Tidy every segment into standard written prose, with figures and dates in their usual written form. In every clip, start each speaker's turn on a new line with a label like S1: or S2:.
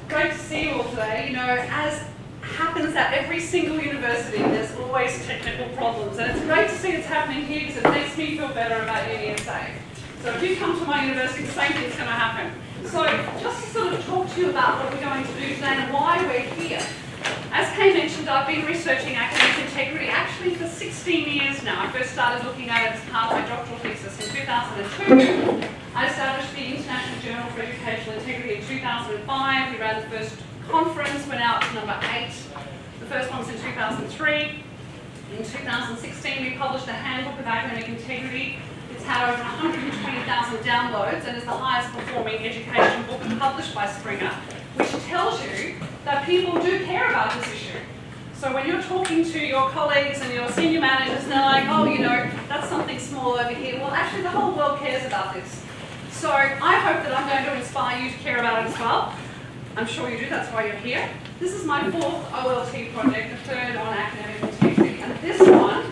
S1: Great to see you all today. You know, as happens at every single university, there's always technical problems, and it's great to see it's happening here because it makes me feel better about UniSA. So if you come to my university, the same thing's going to happen. So just to sort of talk to you about what we're going to do today and why we're here. As Kay mentioned, I've been researching academic integrity actually for 16 years now. I first started looking at it as part of my doctoral thesis in 2002. I established the International Journal for Educational Integrity in 2005. We ran the first conference, went out to number 8. The first one was in 2003. In 2016, we published a handbook of academic integrity. It's had over 120,000 downloads and is the highest performing education book published by Springer, which tells you that people do care about this issue. So when you're talking to your colleagues and your senior managers and they're like, oh, you know, that's something small over here. Well, actually the whole world cares about this. So I hope that I'm going to inspire you to care about it as well. I'm sure you do, that's why you're here. This is my 4th OLT project, the 3rd on academic integrity. And this one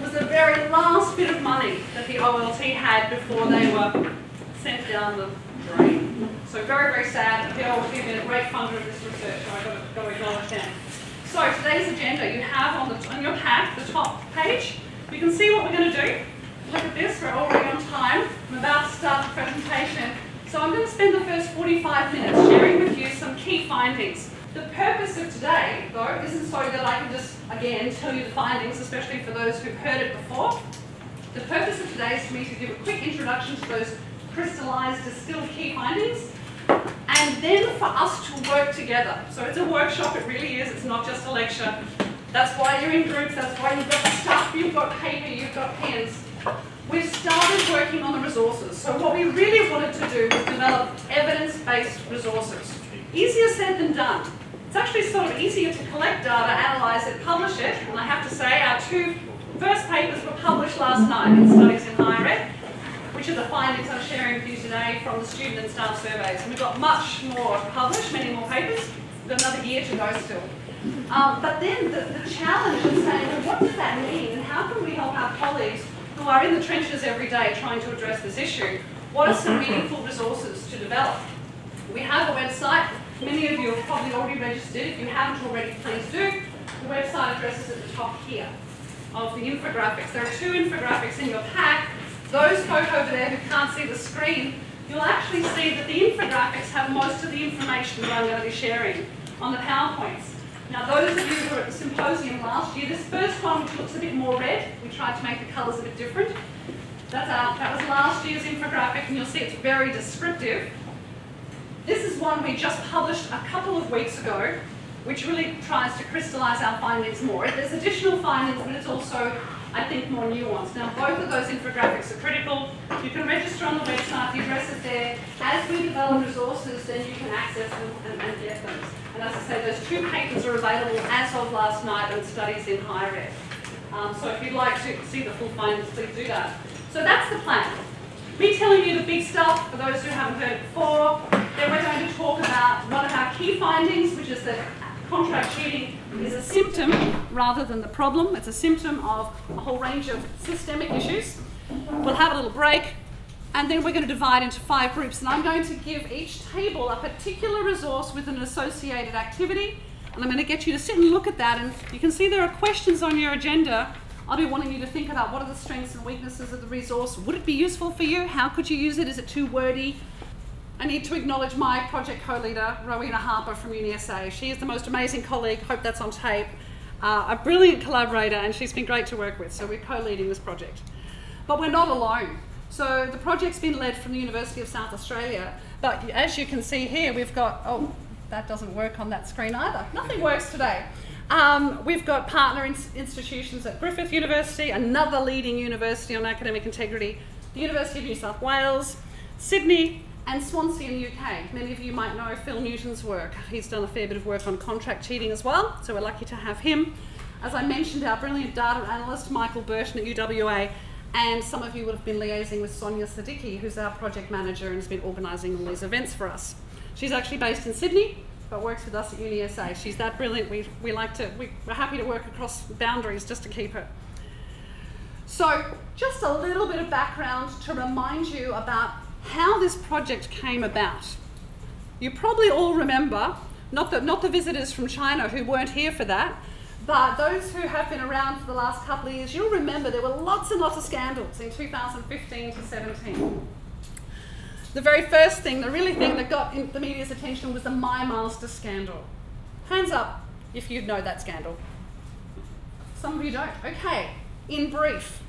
S1: was the very last bit of money that the OLT had before they were sent down the drain. So very, very sad. The OLT has been a great funder of this research, so I've got to acknowledge them. So today's agenda, you have on your pack, the top page, you can see what we're going to do. Look at this, we're already on time. I'm about to start the presentation. So I'm going to spend the first 45 minutes sharing with you some key findings. The purpose of today, though, isn't so that I can just, again, tell you the findings, especially for those who've heard it before. The purpose of today is for me to give a quick introduction to those crystallized, distilled key findings, and then for us to work together. So it's a workshop, it really is, it's not just a lecture. That's why you're in groups, that's why you've got stuff, you've got paper, you've got pens. We've started working on the resources. So what we really wanted to do was develop evidence-based resources. Easier said than done. It's actually sort of easier to collect data, analyse it, publish it. And I have to say our 2 first papers were published last night in Studies in Higher Ed, which are the findings I'm sharing with you today from the student and staff surveys. And we've got much more to publish, many more papers. We've got another year to go still. But then the challenge is saying, well, what does that mean? And how can we help our colleagues who are in the trenches every day trying to address this issue? What are some meaningful resources to develop? We have a website. Many of you have probably already registered. If you haven't already, please do. The website address is at the top here of the infographics. There are 2 infographics in your pack. Those folk over there who can't see the screen, you'll actually see that the infographics have most of the information that I'm going to be sharing on the PowerPoints. Now those of you who were at the symposium last year, this first one which looks a bit more red, we tried to make the colours a bit different. That was last year's infographic, and you'll see it's very descriptive. This is one we just published a couple of weeks ago, which really tries to crystallise our findings more. There's additional findings, but it's also, I think, more nuanced. Now, both of those infographics are critical. You can register on the website, the address is there. As we develop resources, then you can access them and get them. And as I say, those 2 papers are available as of last night on Studies in Higher Ed. So if you'd like to see the full findings, please do that. So that's the plan. Me telling you the big stuff for those who haven't heard it before. Then we're going to talk about one of our key findings, which is that contract cheating is a symptom rather than the problem. It's a symptom of a whole range of systemic issues. We'll have a little break, and then we're going to divide into 5 groups. And I'm going to give each table a particular resource with an associated activity. And I'm going to get you to sit and look at that. And you can see there are questions on your agenda. I'll be wanting you to think about what are the strengths and weaknesses of the resource. Would it be useful for you? How could you use it? Is it too wordy? I need to acknowledge my project co-leader, Rowena Harper from UniSA. She is the most amazing colleague, hope that's on tape, a brilliant collaborator, and she's been great to work with, so we're co-leading this project. But we're not alone. So the project's been led from the University of South Australia, but as you can see here, we've got, oh, that doesn't work on that screen either. Nothing works today. We've got partner institutions at Griffith University, another leading university on academic integrity, the University of New South Wales, Sydney, and Swansea in the UK. Many of you might know Phil Newton's work. He's done a fair bit of work on contract cheating as well, so we're lucky to have him. As I mentioned, our brilliant data analyst, Michael Burton at UWA, and some of you would have been liaising with Sonia Siddiqui, who's our project manager and has been organising all these events for us. She's actually based in Sydney, but works with us at UniSA. She's that brilliant, we're happy to work across boundaries just to keep her. So, just a little bit of background to remind you about how this project came about. You probably all remember, not the visitors from China who weren't here for that, but those who have been around for the last couple of years, you'll remember there were lots and lots of scandals in 2015 to 17. The very first thing, the really thing that got the media's attention was the MyMaster scandal. Hands up if you know that scandal. Some of you don't. Okay, in brief,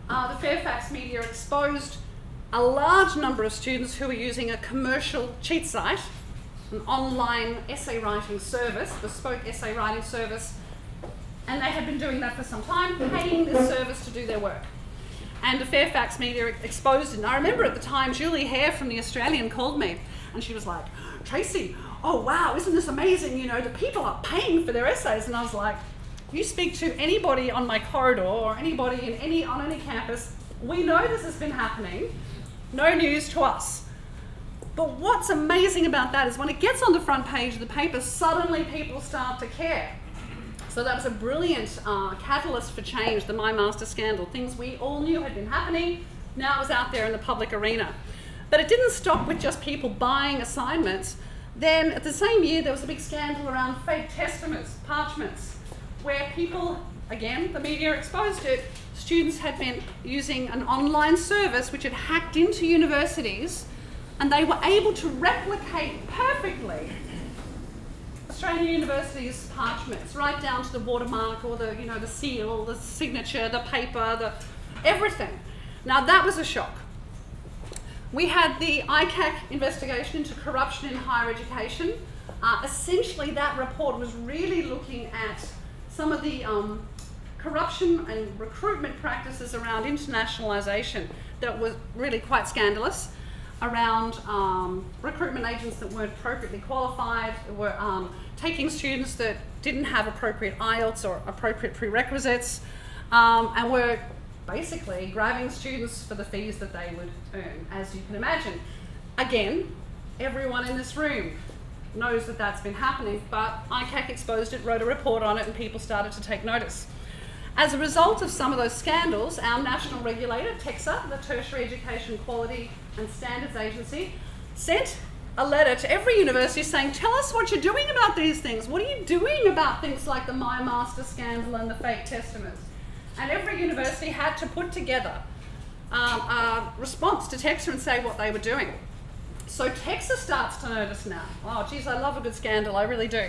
S1: the Fairfax media exposed a large number of students who were using a commercial cheat site, an online essay writing service, bespoke essay writing service, and they had been doing that for some time, paying this service to do their work. And the Fairfax media exposed it. And I remember at the time, Julie Hare from The Australian called me, and she was like, Tracy, oh wow, isn't this amazing? You know, the people are paying for their essays. And I was like, you speak to anybody on my corridor or anybody on any campus, we know this has been happening. No news to us. But what's amazing about that is when it gets on the front page of the paper, suddenly people start to care. So that was a brilliant catalyst for change, the MyMaster scandal. Things we all knew had been happening, now it was out there in the public arena. But it didn't stop with just people buying assignments. Then at the same year, there was a big scandal around fake testaments, parchments, where people, again, the media exposed it, students had been using an online service which had hacked into universities, and they were able to replicate perfectly Australian universities' parchments, right down to the watermark or the, the seal, the signature, the paper, everything. Now that was a shock. We had the ICAC investigation into corruption in higher education. Essentially, that report was really looking at some of the corruption and recruitment practices around internationalisation that was really quite scandalous, around recruitment agents that weren't appropriately qualified, were taking students that didn't have appropriate IELTS or appropriate prerequisites, and were basically grabbing students for the fees that they would earn, as you can imagine. Again, everyone in this room knows that that's been happening, but ICAC exposed it, wrote a report on it, and people started to take notice. As a result of some of those scandals, our national regulator, TEQSA, the Tertiary Education Quality and Standards Agency, sent a letter to every university saying, tell us what you're doing about these things. What are you doing about things like the MyMaster scandal and the fake testaments? And every university had to put together a response to TEQSA and say what they were doing. So TEQSA starts to notice now. Oh, geez, I love a good scandal, I really do.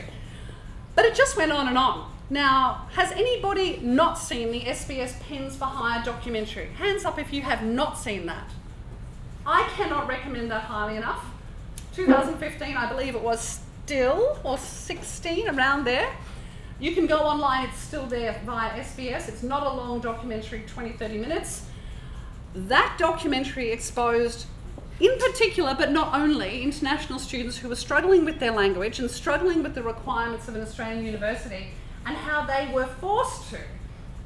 S1: But it just went on and on. Now, has anybody not seen the SBS Pens for Hire documentary? Hands up if you have not seen that. I cannot recommend that highly enough. 2015, I believe it was still, or 16, around there. You can go online, it's still there via SBS. It's not a long documentary, 20, 30 minutes. That documentary exposed, in particular, but not only, international students who were struggling with their language and struggling with the requirements of an Australian university, and how they were forced to,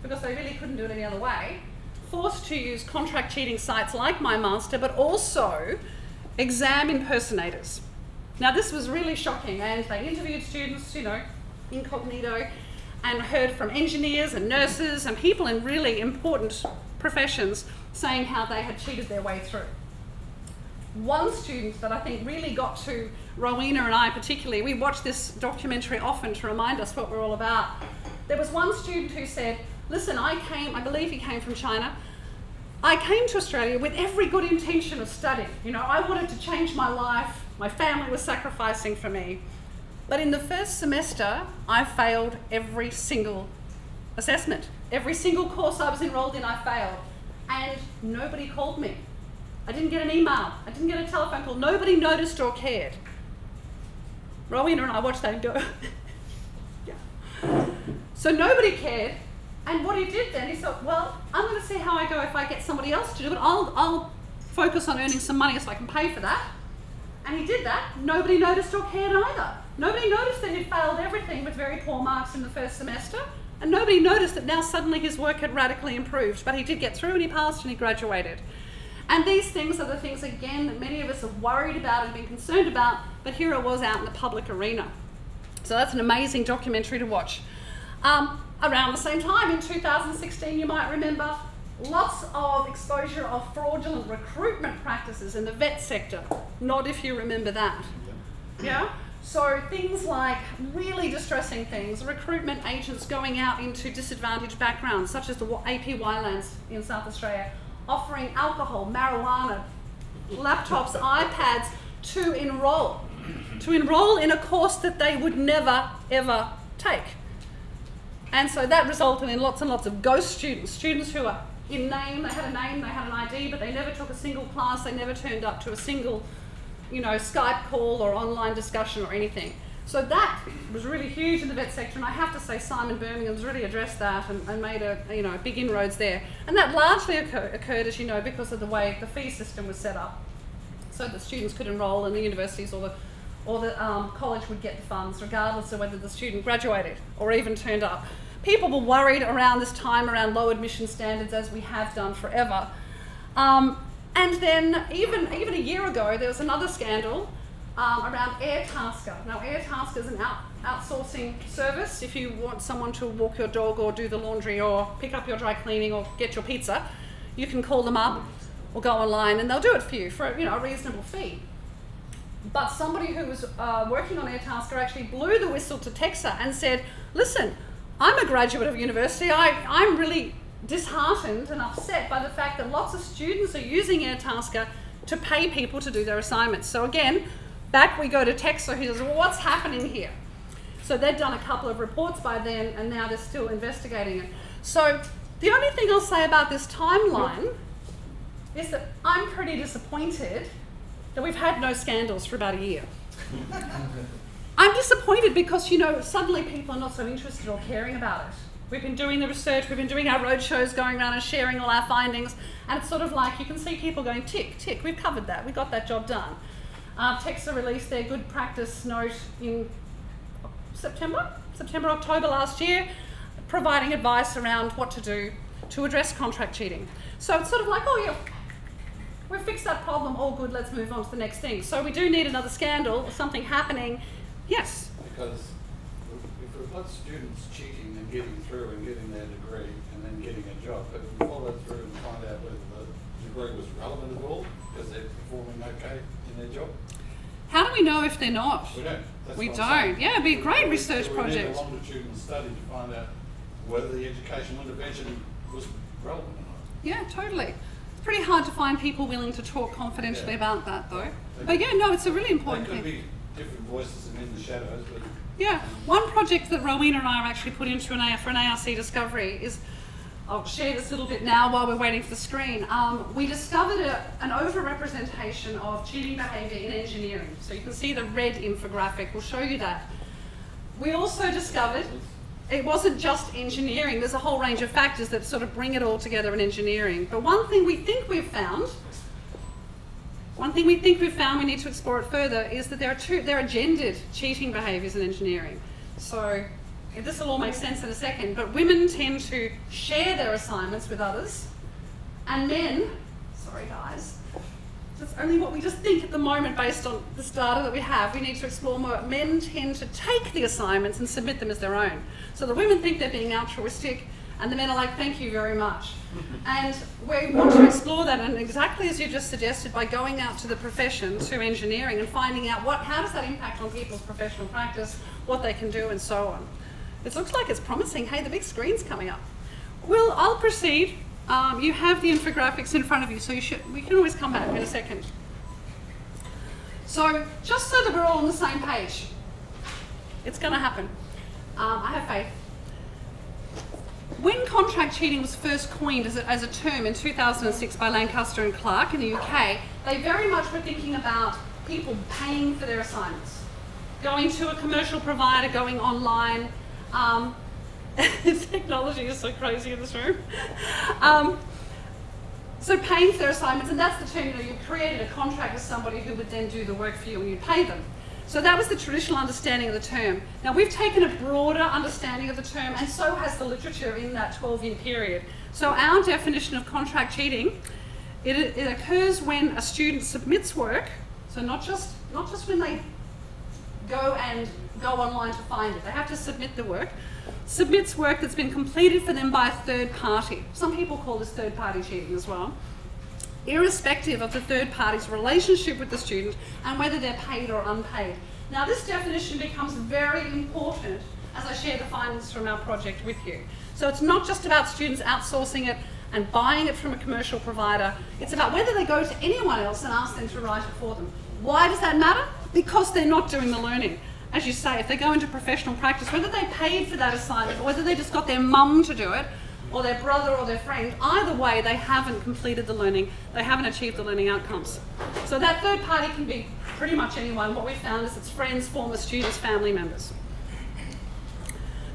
S1: because they really couldn't do it any other way, forced to use contract cheating sites like MyMaster, but also exam impersonators. Now this was really shocking, and they interviewed students, incognito, and heard from engineers and nurses and people in really important professions saying how they had cheated their way through. One student that I think really got to Rowena and I particularly, we watch this documentary often to remind us what we're all about. There was one student who said, listen, I believe he came from China, I came to Australia with every good intention of studying. I wanted to change my life, my family was sacrificing for me. But in the first semester, I failed every single assessment. Every single course I was enrolled in, I failed. And nobody called me. I didn't get an email. I didn't get a telephone call. Nobody noticed or cared. Rowena and I watched that and go, yeah. So nobody cared. And what he did then, he thought, well, I'm going to see how I go if I get somebody else to do it. I'll focus on earning some money so I can pay for that. And he did that. Nobody noticed or cared either. Nobody noticed that he'd failed everything with very poor marks in the first semester. And nobody noticed that now suddenly his work had radically improved. But he did get through and he passed and he graduated. And these things are the things, again, that many of us have worried about and been concerned about, but here it was out in the public arena. So that's an amazing documentary to watch. Around the same time, in 2016, you might remember, lots of exposure of fraudulent recruitment practices in the vet sector. Not if you remember that. Yeah? So things like really distressing things, recruitment agents going out into disadvantaged backgrounds, such as the AP Winelands in South Australia, offering alcohol, marijuana, laptops, iPads to enroll in a course that they would never, ever take. And so that resulted in lots and lots of ghost students who are in name, they had a name, they had an ID, but they never took a single class, they never turned up to a single, Skype call or online discussion or anything. So that was really huge in the vet sector, and I have to say Simon Birmingham's really addressed that and made big inroads there. And that largely occurred, as you know, because of the way the fee system was set up, so that students could enrol and the universities or the college would get the funds, regardless of whether the student graduated or even turned up. People were worried around this time around low admission standards, as we have done forever. And then even a year ago, there was another scandal around Airtasker. Now, Airtasker is an outsourcing service. If you want someone to walk your dog or do the laundry or pick up your dry cleaning or get your pizza, you can call them up or go online and they'll do it for you for a reasonable fee. But somebody who was working on Airtasker actually blew the whistle to TEXA and said, listen, I'm a graduate of university. I'm really disheartened and upset by the fact that lots of students are using Airtasker to pay people to do their assignments. So again, back we go to TEXA, who says, well, what's happening here? So they'd done a couple of reports by then, and now they're still investigating it. So the only thing I'll say about this timeline is that I'm pretty disappointed that we've had no scandals for about a year. I'm disappointed because, suddenly people are not so interested or caring about it. We've been doing the research, we've been doing our roadshows, going around and sharing all our findings, and it's sort of like you can see people going, tick, tick, we've covered that, we got that job done. TEXA released their good practice note in September, October last year, providing advice around what to do to address contract cheating. So it's sort of like, oh yeah, we've fixed that problem, all good, let's move on to the next thing. So we do need another scandal or something happening. Yes?
S2: Because if we've got students cheating and getting through and getting their degree and then getting a job, but if we follow through and find out whether the degree was relevant at all because they're performing okay in their job.
S1: How do we know if they're not?
S2: We don't. That's
S1: we
S2: what
S1: don't.
S2: I'm saying.
S1: Yeah, it'd be a great research
S2: We
S1: project.
S2: need a longitudinal study to find out whether the educational intervention was relevant or not.
S1: Yeah, totally. It's pretty hard to find people willing to talk confidentially about that, though.
S2: They
S1: But yeah, no, it's a really important
S2: There could
S1: thing.
S2: be different voices and in the shadows, but
S1: Yeah, one project that Rowena and I are actually put into for an ARC discovery is, I'll share this a little bit now while we're waiting for the screen. We discovered an overrepresentation of cheating behaviour in engineering. So you can see the red infographic, we'll show you that. We also discovered it wasn't just engineering, there's a whole range of factors that sort of bring it all together in engineering. But one thing we think we've found we need to explore it further is that there are gendered cheating behaviours in engineering. So this will all make sense in a second, but women tend to share their assignments with others, and men, sorry guys, that's only what we just think at the moment based on this data that we have. We need to explore more. Men tend to take the assignments and submit them as their own. So the women think they're being altruistic, and the men are like, thank you very much. And we want to explore that, and exactly as you just suggested, by going out to the profession, to engineering, and finding out how does that impact on people's professional practice, what they can do, and so on. It looks like it's promising. Hey, the big screen's coming up. Well, I'll proceed. You have the infographics in front of you, so we can always come back in a second. So, just so that we're all on the same page, it's going to happen. I have faith. When contract cheating was first coined as a term in 2006 by Lancaster and Clark in the UK, they very much were thinking about people paying for their assignments, going to a commercial provider, going online. Technology is so crazy in this room. So paying for their assignments, and that's the term, you created a contract with somebody who would then do the work for you and you pay them. So that was the traditional understanding of the term. Now we've taken a broader understanding of the term, and so has the literature in that 12-year period. So our definition of contract cheating, it occurs when a student submits work, so not just when they go online to find it. They have to submit the work. Submits work that's been completed for them by a third party. Some people call this third party cheating as well. Irrespective of the third party's relationship with the student and whether they're paid or unpaid. Now this definition becomes very important as I share the findings from our project with you. So it's not just about students outsourcing it and buying it from a commercial provider, it's about whether they go to anyone else and ask them to write it for them. Why does that matter? Because they're not doing the learning. As you say, if they go into professional practice, whether they paid for that assignment or whether they just got their mum to do it, or their brother or their friend, either way they haven't completed the learning, they haven't achieved the learning outcomes. So that third party can be pretty much anyone. What we found is it's friends, former students, family members.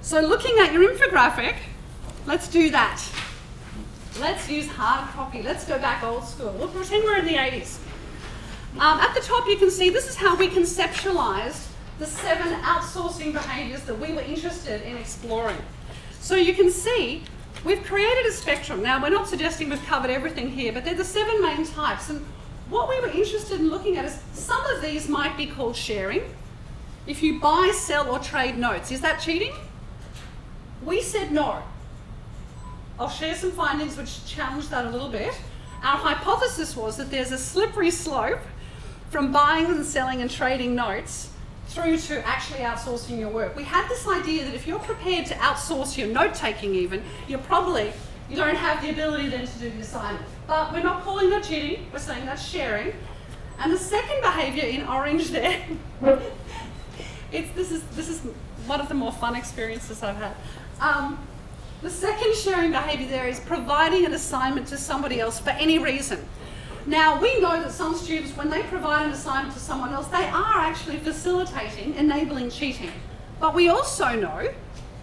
S1: So looking at your infographic, let's do that. Let's use hard copy. Let's go back old school. We'll pretend we're in the 80s. At the top you can see this is how we conceptualized the 7 outsourcing behaviors that we were interested in exploring. So you can see we've created a spectrum. Now, we're not suggesting we've covered everything here, but they're the 7 main types. And what we were interested in looking at is some of these might be called sharing. If you buy, sell, or trade notes, is that cheating? We said no. I'll share some findings which challenge that a little bit. Our hypothesis was that there's a slippery slope from buying and selling and trading notes through to actually outsourcing your work. We had this idea that if you're prepared to outsource your note-taking even, you don't have the ability then to do the assignment. But we're not calling that cheating, we're saying that's sharing. And the second behaviour in orange there, this is one of the more fun experiences I've had. The second sharing behaviour there is providing an assignment to somebody else for any reason. Now, we know that some students, when they provide an assignment to someone else, they are actually facilitating, enabling cheating. But we also know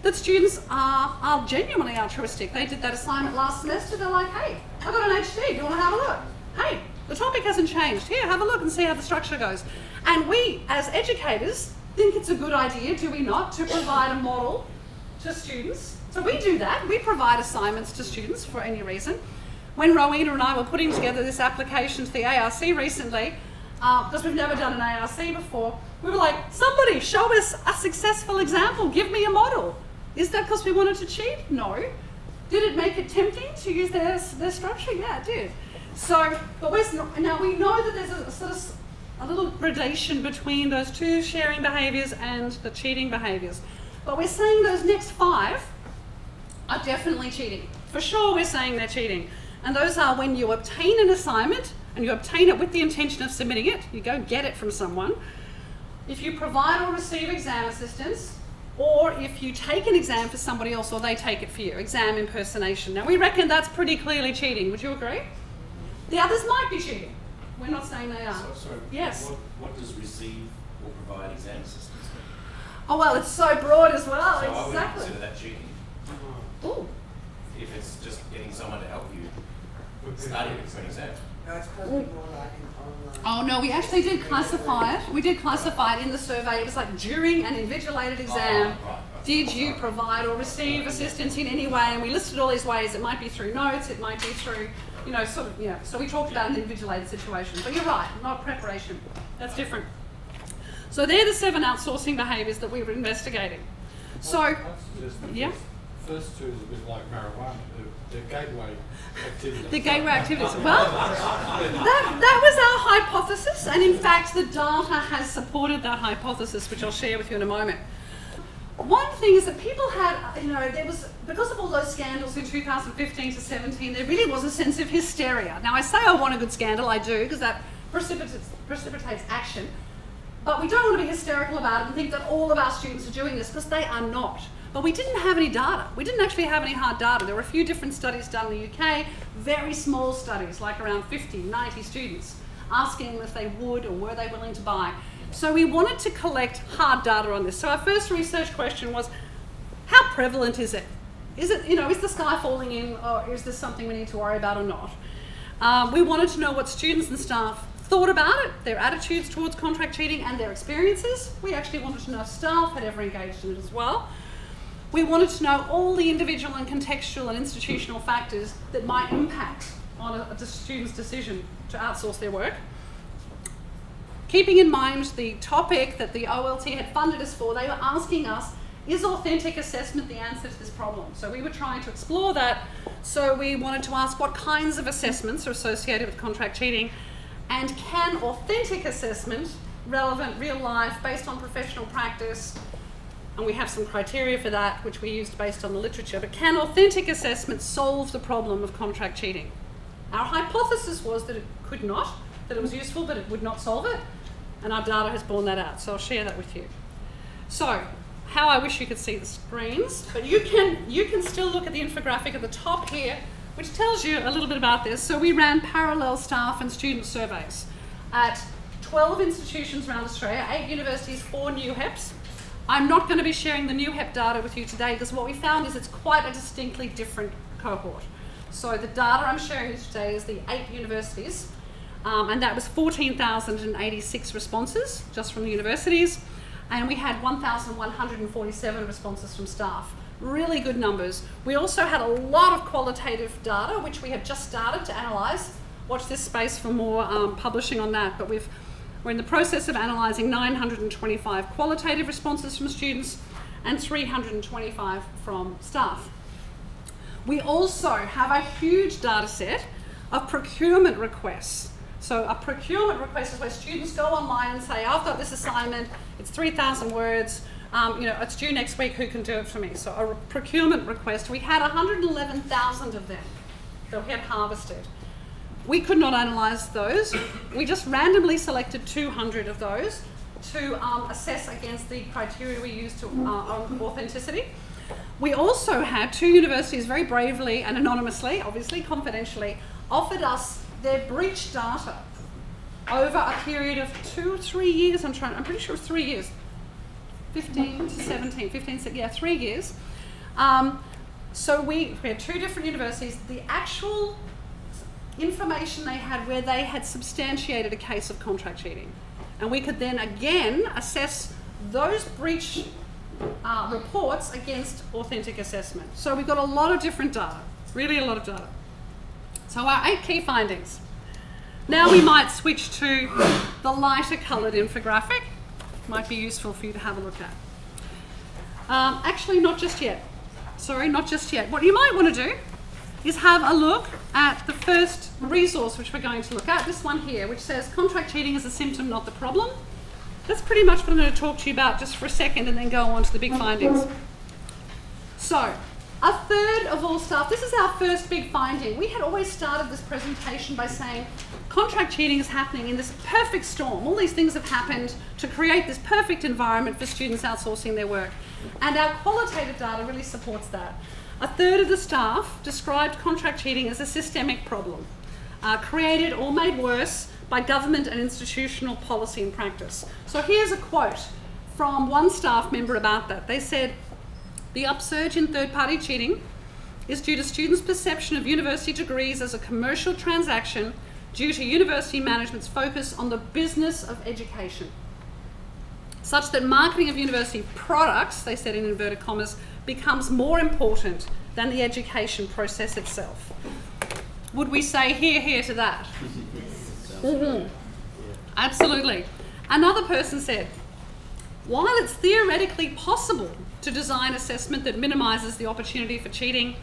S1: that students are genuinely altruistic. They did that assignment last semester, they're like, hey, I got an HD, do you want to have a look? Hey, the topic hasn't changed. Here, have a look and see how the structure goes. And we, as educators, think it's a good idea, do we not, to provide a model to students. So we do that, we provide assignments to students for any reason. When Rowena and I were putting together this application to the ARC recently, because we've never done an ARC before, we were like, somebody show us a successful example, give me a model. Is that because we wanted to cheat? No. Did it make it tempting to use their structure? Yeah, it did. So, but now we know that there's a sort of a little gradation between those 2 sharing behaviours and the cheating behaviours. But we're saying those next 5 are definitely cheating. For sure we're saying they're cheating. And those are when you obtain an assignment and you obtain it with the intention of submitting it, you go get it from someone. If you provide or receive exam assistance, or if you take an exam for somebody else or they take it for you, exam impersonation. Now we reckon that's pretty clearly cheating, would you agree? The others might be cheating. We're not saying they are.
S3: Sorry,
S1: yes?
S3: What does receive or provide exam assistance mean?
S1: Oh well, it's so broad as well,
S3: So
S1: exactly.
S3: I would consider that cheating.
S1: Ooh.
S3: If it's just getting someone to help you study for an exam.
S4: No, it's supposed to be more like an
S1: Oh
S4: online.
S1: no, we actually did classify it. We did classify it in the survey. It was like during an invigilated exam,
S3: right.
S1: did you provide or receive assistance in any way? And we listed all these ways. It might be through notes, it might be through, you know, sort of, yeah. So we talked about an invigilated situation. But you're right, not preparation. That's different. So they're the 7 outsourcing behaviours that we were investigating. So,
S2: I'd suggest that
S1: yeah.
S2: the first 2 is a bit like marijuana, they're gateway activities.
S1: The gateway activities. Well, that was our hypothesis, and in fact the data has supported that hypothesis, which I'll share with you in a moment. One thing is that people had, you know, there was, because of all those scandals in 2015 to 17, there really was a sense of hysteria. Now I say I want a good scandal, I do, because that precipitates action, but we don't want to be hysterical about it and think that all of our students are doing this, because they are not. But we didn't have any data. We didn't actually have any hard data. There were a few different studies done in the UK, very small studies, like around 50, 90 students, asking them if they would or were they willing to buy. So we wanted to collect hard data on this. So our first research question was, how prevalent is it? Is it, you know, is the sky falling in, or is this something we need to worry about or not? We wanted to know what students and staff thought about it, their attitudes towards contract cheating and their experiences. We actually wanted to know if staff had ever engaged in it as well. We wanted to know all the individual and contextual and institutional factors that might impact on a student's decision to outsource their work. Keeping in mind the topic that the OLT had funded us for, they were asking us, is authentic assessment the answer to this problem? So we were trying to explore that. So we wanted to ask what kinds of assessments are associated with contract cheating, and can authentic assessment relevant, real life, based on professional practice, and we have some criteria for that, which we used based on the literature. But can authentic assessment solve the problem of contract cheating? Our hypothesis was that it could not, that it was useful, but it would not solve it, and our data has borne that out, so I'll share that with you. So, how I wish you could see the screens, but you can still look at the infographic at the top here, which tells you a little bit about this. So we ran parallel staff and student surveys at 12 institutions around Australia, 8 universities, 4 new HEPs. I'm not going to be sharing the new HEP data with you today because what we found is it's quite a distinctly different cohort. So the data I'm sharing with you today is the 8 universities, and that was 14,086 responses just from the universities, and we had 1,147 responses from staff. Really good numbers. We also had a lot of qualitative data, which we have just started to analyse. Watch this space for more publishing on that, but we're in the process of analysing 925 qualitative responses from students and 325 from staff. We also have a huge data set of procurement requests. So a procurement request is where students go online and say, I've got this assignment, it's 3,000 words, it's due next week, who can do it for me? So a procurement request, we had 111,000 of them that we had harvested. We could not analyse those. We just randomly selected 200 of those to assess against the criteria we used to on authenticity. We also had 2 universities very bravely and anonymously, obviously confidentially, offered us their breach data over a period of 2 or 3 years. I'm pretty sure 3 years. 15 to 17, 3 years. So we had 2 different universities. The actual information they had where they had substantiated a case of contract cheating. And we could then again assess those breach reports against authentic assessment. So we've got a lot of different data, really a lot of data. So our 8 key findings. Now we might switch to the lighter coloured infographic. Might be useful for you to have a look at. Actually, not just yet. Sorry, not just yet. What you might want to do is have a look at the first resource which we're going to look at, this one here, which says contract cheating is a symptom, not the problem. That's pretty much what I'm going to talk to you about just for a second and then go on to the big findings. So, a third of all staff, this is our first big finding. We had always started this presentation by saying contract cheating is happening in this perfect storm. All these things have happened to create this perfect environment for students outsourcing their work. And our qualitative data really supports that. A third of the staff described contract cheating as a systemic problem, created or made worse by government and institutional policy and practice. So here's a quote from one staff member about that. They said, "The upsurge in third-party cheating is due to students' perception of university degrees as a commercial transaction due to university management's focus on the business of education, such that marketing of university products," they said in inverted commas, "becomes more important than the education process itself." Would we say hear to that? Mm-hmm. Absolutely. Another person said, "While it's theoretically possible to design assessment that minimises the opportunity for cheating,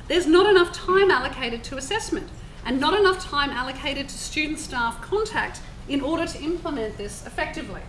S1: there's not enough time allocated to assessment and not enough time allocated to student-staff contact in order to implement this effectively."